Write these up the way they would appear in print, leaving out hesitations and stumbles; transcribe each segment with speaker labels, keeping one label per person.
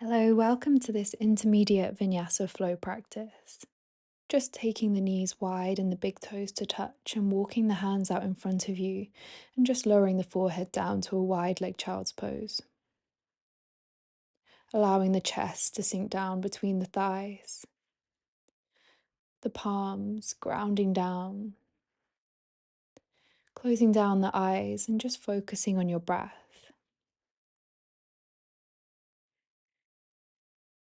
Speaker 1: Hello, welcome to this intermediate Vinyasa flow practice. Just taking the knees wide and the big toes to touch and walking the hands out in front of you and just lowering the forehead down to a wide leg child's pose. Allowing the chest to sink down between the thighs, the palms grounding down, closing down the eyes and just focusing on your breath.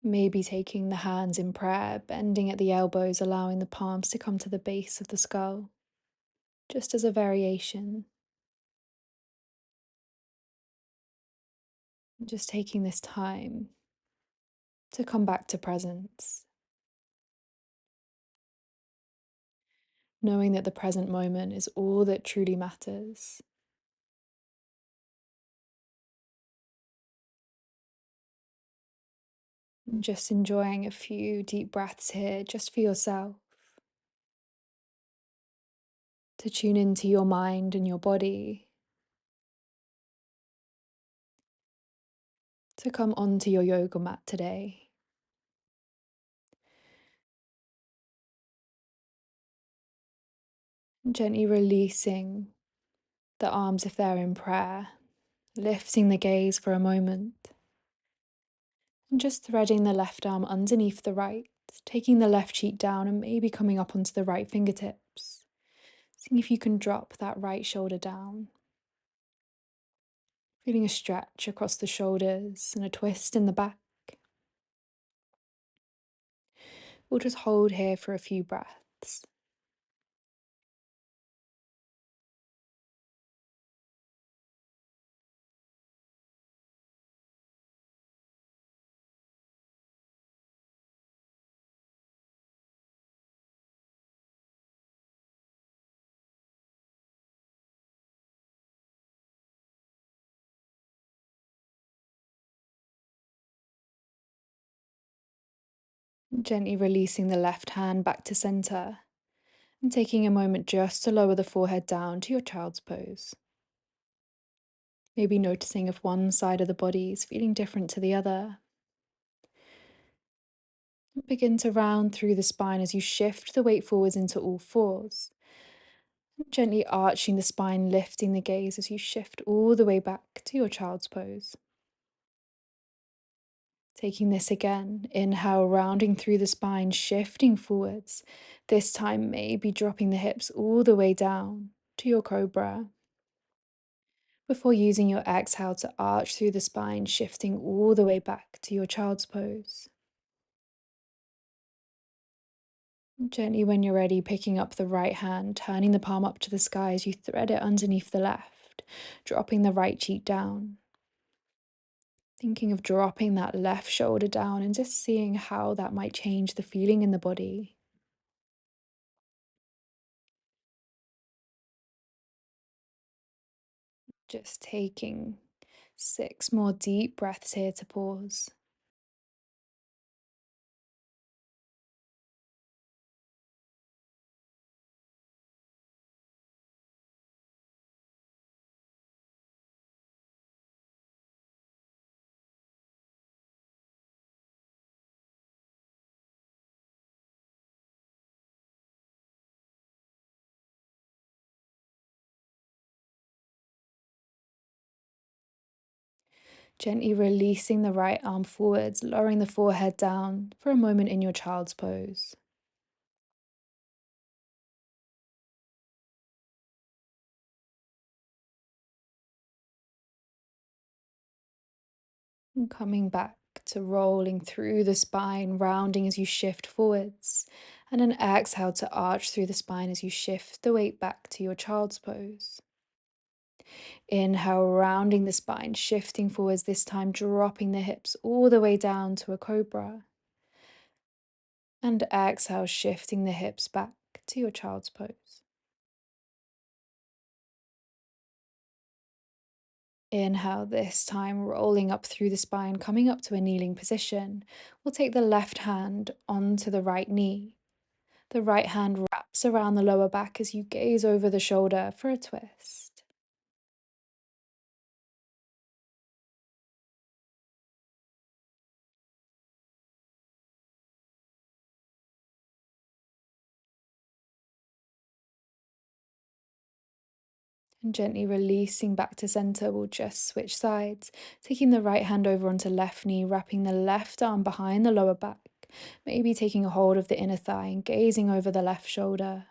Speaker 1: Maybe taking the hands in prayer, bending at the elbows, allowing the palms to come to the base of the skull, just as a variation. Just taking this time to come back to presence, knowing that the present moment is all that truly matters. And just enjoying a few deep breaths here, just for yourself, to tune into your mind and your body, to come onto your yoga mat today. Gently releasing the arms if they're in prayer, lifting the gaze for a moment, and just threading the left arm underneath the right, taking the left cheek down and maybe coming up onto the right fingertips. Seeing if you can drop that right shoulder down. Feeling a stretch across the shoulders and a twist in the back. We'll just hold here for a few breaths. Gently releasing the left hand back to center and taking a moment just to lower the forehead down to your child's pose. Maybe noticing if one side of the body is feeling different to the other. Begin to round through the spine as you shift the weight forwards into all fours. Gently arching the spine, lifting the gaze as you shift all the way back to your child's pose. Taking this again, inhale, rounding through the spine, shifting forwards. This time, maybe dropping the hips all the way down to your cobra. Before using your exhale to arch through the spine, shifting all the way back to your child's pose. Gently, when you're ready, picking up the right hand, turning the palm up to the sky as you thread it underneath the left, dropping the right cheek down. Thinking of dropping that left shoulder down and just seeing how that might change the feeling in the body. Just taking 6 more deep breaths here to pause. Gently releasing the right arm forwards, lowering the forehead down for a moment in your child's pose. And coming back to rolling through the spine, rounding as you shift forwards. And an exhale to arch through the spine as you shift the weight back to your child's pose. Inhale, rounding the spine, shifting forwards, this time dropping the hips all the way down to a cobra. And exhale, shifting the hips back to your child's pose. Inhale, this time rolling up through the spine, coming up to a kneeling position. We'll take the left hand onto the right knee. The right hand wraps around the lower back as you gaze over the shoulder for a twist. And gently releasing back to center, we'll just switch sides, taking the right hand over onto left knee, wrapping the left arm behind the lower back, maybe taking a hold of the inner thigh and gazing over the left shoulder.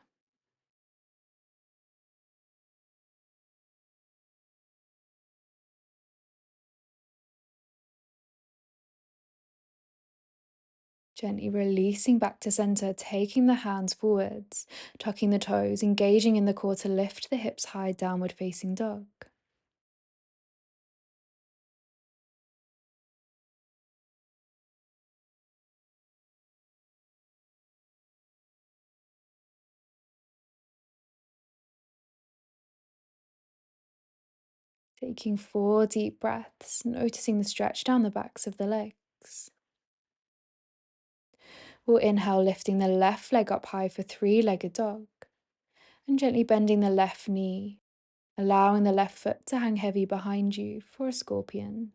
Speaker 1: Gently releasing back to center, taking the hands forwards, tucking the toes, engaging in the core to lift the hips high, downward facing dog. Taking 4 deep breaths, noticing the stretch down the backs of the legs. We'll inhale, lifting the left leg up high for three-legged dog, and gently bending the left knee, allowing the left foot to hang heavy behind you for a scorpion.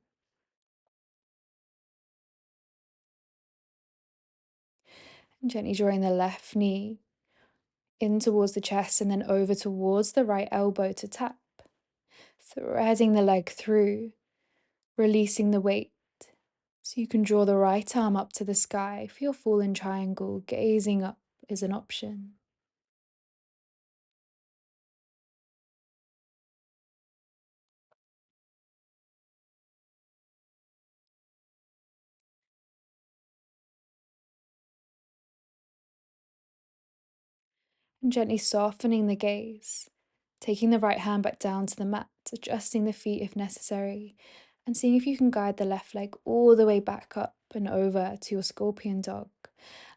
Speaker 1: And gently drawing the left knee in towards the chest and then over towards the right elbow to tap, threading the leg through, releasing the weight. So you can draw the right arm up to the sky for your fallen triangle. Gazing up is an option. And gently softening the gaze, taking the right hand back down to the mat, adjusting the feet if necessary, and seeing if you can guide the left leg all the way back up and over to your scorpion dog,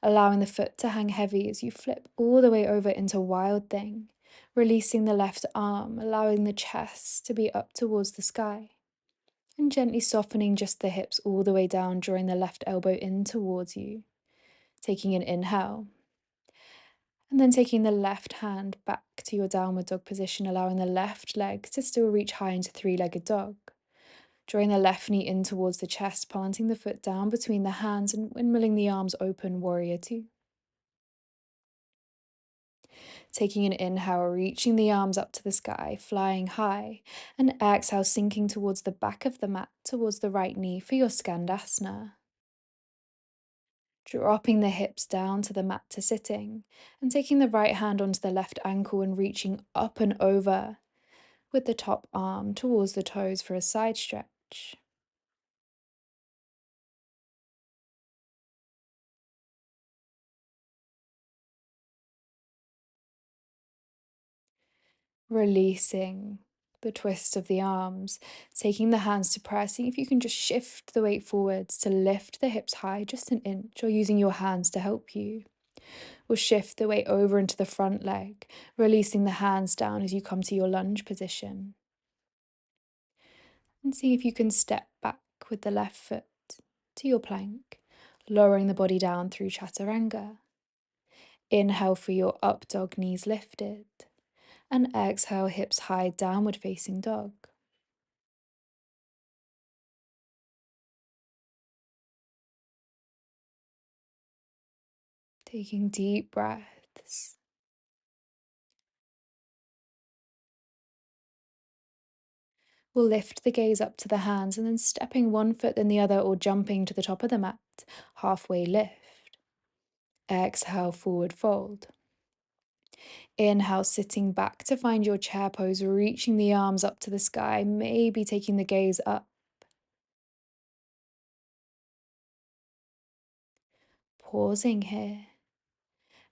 Speaker 1: allowing the foot to hang heavy as you flip all the way over into wild thing, releasing the left arm, allowing the chest to be up towards the sky, and gently softening just the hips all the way down, drawing the left elbow in towards you, taking an inhale. And then taking the left hand back to your downward dog position, allowing the left leg to still reach high into three-legged dog. Drawing the left knee in towards the chest, planting the foot down between the hands and windmilling the arms open, warrior two. Taking an inhale, reaching the arms up to the sky, flying high, and exhale, sinking towards the back of the mat, towards the right knee for your skandasana. Dropping the hips down to the mat to sitting, and taking the right hand onto the left ankle and reaching up and over with the top arm towards the toes for a side stretch. Releasing the twist of the arms, taking the hands to prayer, seeing if you can just shift the weight forwards to lift the hips high just an inch, or using your hands to help you. Or shift the weight over into the front leg, releasing the hands down as you come to your lunge position. And see if you can step back with the left foot to your plank, lowering the body down through chaturanga. Inhale for your up dog, knees lifted, and exhale, hips high, downward facing dog. Taking deep breaths. We'll lift the gaze up to the hands and then stepping one foot then the other or jumping to the top of the mat, halfway lift. Exhale, forward fold. Inhale, sitting back to find your chair pose, reaching the arms up to the sky, maybe taking the gaze up. Pausing here.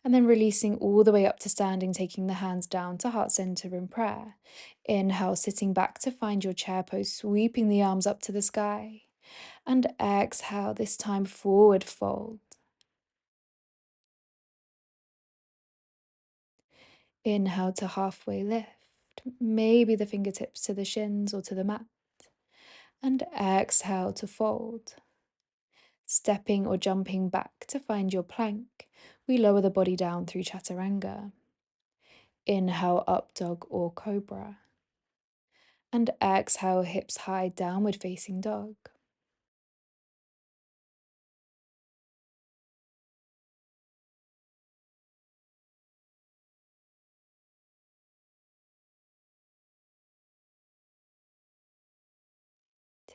Speaker 1: And then releasing all the way up to standing, taking the hands down to heart center in prayer. Inhale, sitting back to find your chair pose, sweeping the arms up to the sky. And exhale, this time forward fold. Inhale to halfway lift, maybe the fingertips to the shins or to the mat. And exhale to fold. Stepping or jumping back to find your plank, we lower the body down through chaturanga. Inhale, up dog or cobra. And exhale, hips high, downward facing dog.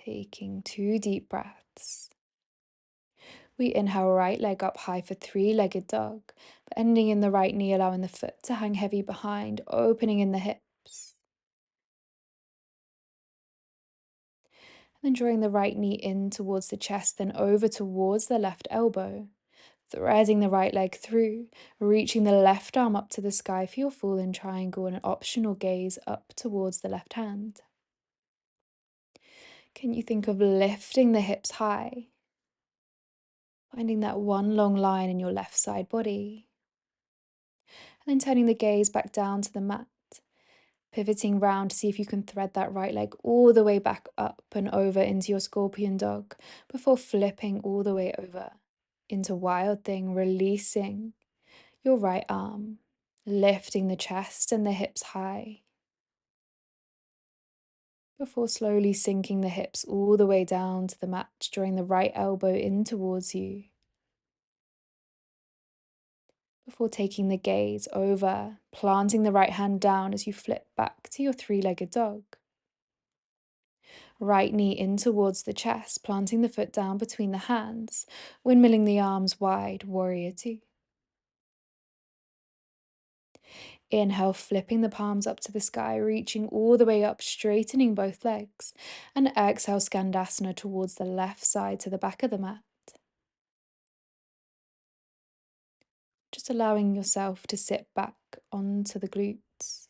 Speaker 1: Taking 2 deep breaths. We inhale right leg up high for 3-legged dog, but ending in the right knee, allowing the foot to hang heavy behind, opening in the hips. And then drawing the right knee in towards the chest, then over towards the left elbow. Threading the right leg through, reaching the left arm up to the sky for your fallen triangle and an optional gaze up towards the left hand. Can you think of lifting the hips high? Finding that one long line in your left side body. And then turning the gaze back down to the mat. Pivoting round to see if you can thread that right leg all the way back up and over into your scorpion dog before flipping all the way over into wild thing, releasing your right arm, lifting the chest and the hips high before slowly sinking the hips all the way down to the mat, drawing the right elbow in towards you before taking the gaze over, planting the right hand down as you flip back to your 3-legged dog. Right knee in towards the chest, planting the foot down between the hands, windmilling the arms wide, warrior 2. Inhale, flipping the palms up to the sky, reaching all the way up, straightening both legs. And exhale, Skandasana towards the left side to the back of the mat. Just allowing yourself to sit back onto the glutes.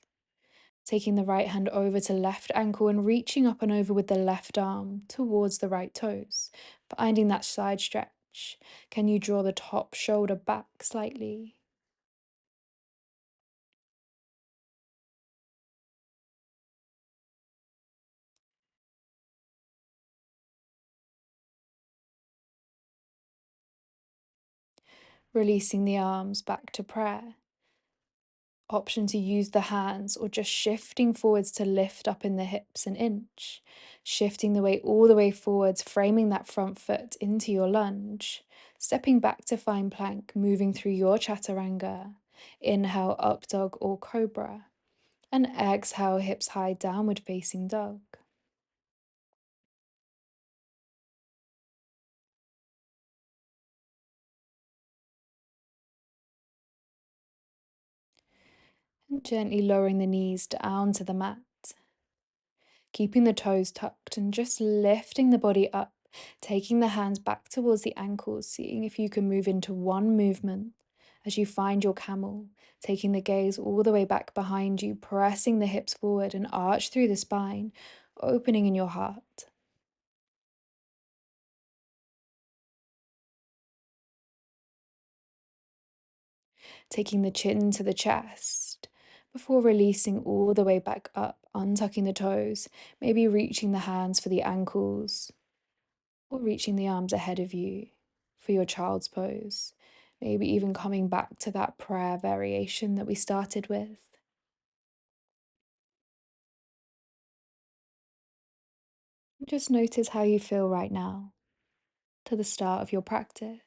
Speaker 1: Taking the right hand over to left ankle and reaching up and over with the left arm towards the right toes, finding that side stretch. Can you draw the top shoulder back slightly? Releasing the arms back to prayer. Option to use the hands or just shifting forwards to lift up in the hips an inch. Shifting the weight all the way forwards, framing that front foot into your lunge. Stepping back to fine plank, moving through your chaturanga. Inhale, up dog or cobra. And exhale, hips high, downward facing dog. And gently lowering the knees down to the mat. Keeping the toes tucked and just lifting the body up, taking the hands back towards the ankles, seeing if you can move into one movement as you find your camel, taking the gaze all the way back behind you, pressing the hips forward and arch through the spine, opening in your heart. Taking the chin to the chest before releasing all the way back up, untucking the toes, maybe reaching the hands for the ankles or reaching the arms ahead of you for your child's pose. Maybe even coming back to that prayer variation that we started with. Just notice how you feel right now to the start of your practice.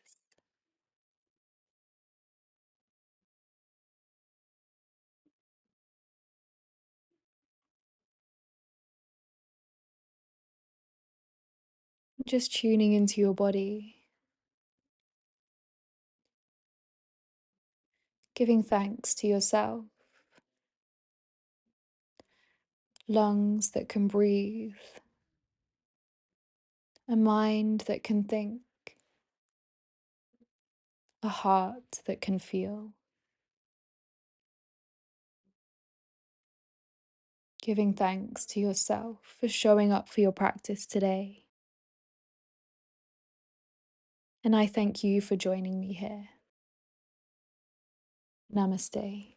Speaker 1: Just tuning into your body, giving thanks to yourself, lungs that can breathe, a mind that can think, a heart that can feel. Giving thanks to yourself for showing up for your practice today. And I thank you for joining me here. Namaste.